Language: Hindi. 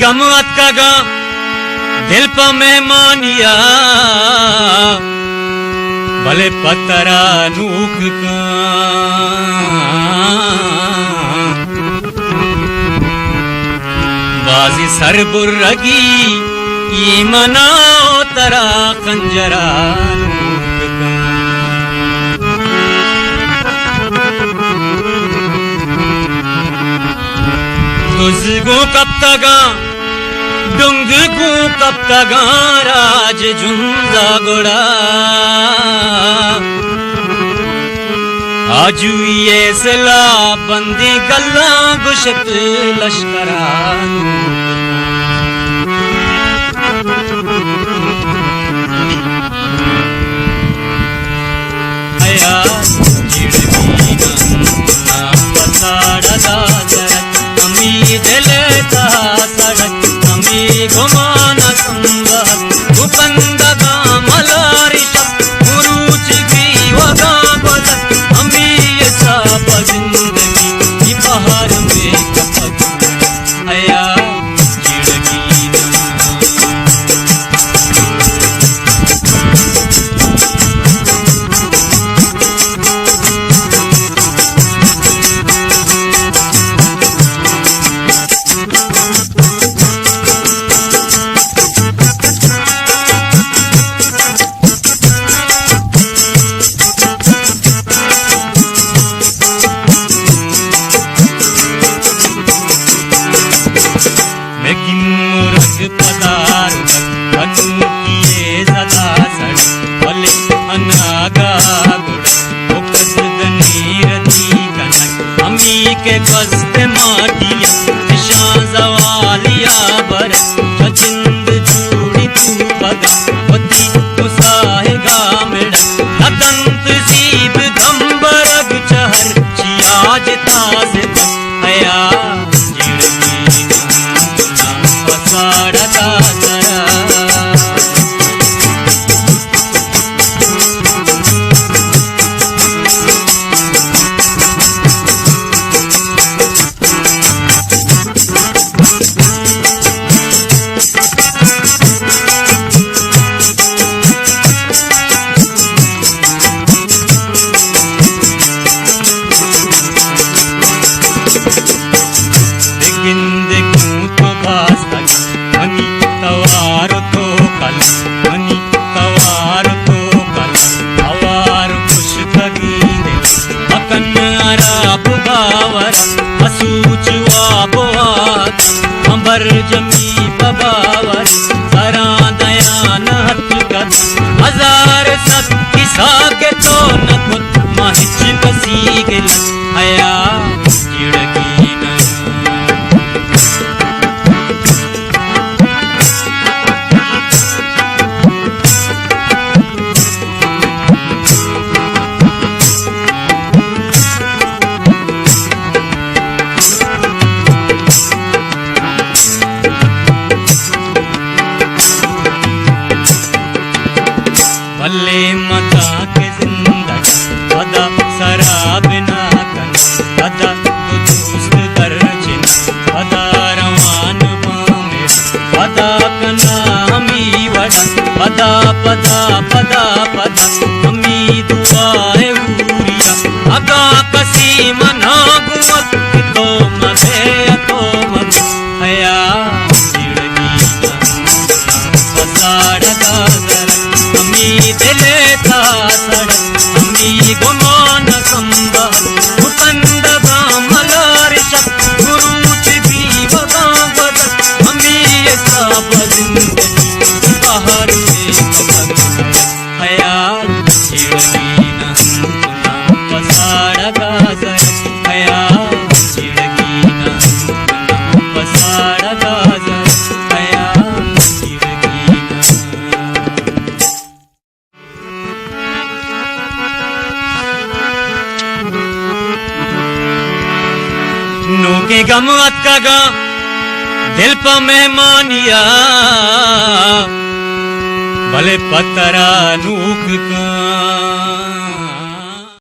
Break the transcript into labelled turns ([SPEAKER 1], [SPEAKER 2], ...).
[SPEAKER 1] गम अतका दिल पर मेहमानिया भले पतरा नूक का बाजी सर बुर्रगी ये मनाओ तरा कंजरा नूक का तुझको कब तका डुंग को कब तका राज झुंजा गोड़ा आजू ये सला बंदी गल्ला गुशत लश्करा हया चिड़गी ना पसाड़ा सड़क उम्मीद लेता सड़क अमी घुमाना संबत भूपंदगा मलारी शब गुरुच भी वगा बदत अमी ये सब जिंदगी की बहार में कपत हया चिड़गी ना के कष्ट माटिया निशान जवालिया बर चंद चूड़ी तू पगा पति मुसाहेगा मेरा नदंत जीव गंबरग चहर चियाज ताज हया चिड़गी ना पसाड़ा ताजरा अंबर जमी बबावर सरा दया नहत कद हजार सत किसा के तो न खुद महिच कसी गिल हया चिड़गी ना भले मता के जिंदगी वदा शराब ना कन वदा तू दोस्त दर्जन वदा रवान पामे वदा कना हमी वड़ा वदा पदा पदा पदा हमी दुआए उरिया अगा कसी मना गुवत तो मगे तो मग हया चिड़गी ना पसाड़ा दिले था सड़क अमी गुमान संबत भूपंदगा मलारी शब गुरुच भी वगा बदत अमी ये सब जिंदगी बाहर में कपत हया चिड़गी ना पसाड़ा सड़क हया चिड़गी ना पसाड़ा सड़क हया चिड़गी के गम अतका दिल पर मेहमानिया भले पतरा नूक का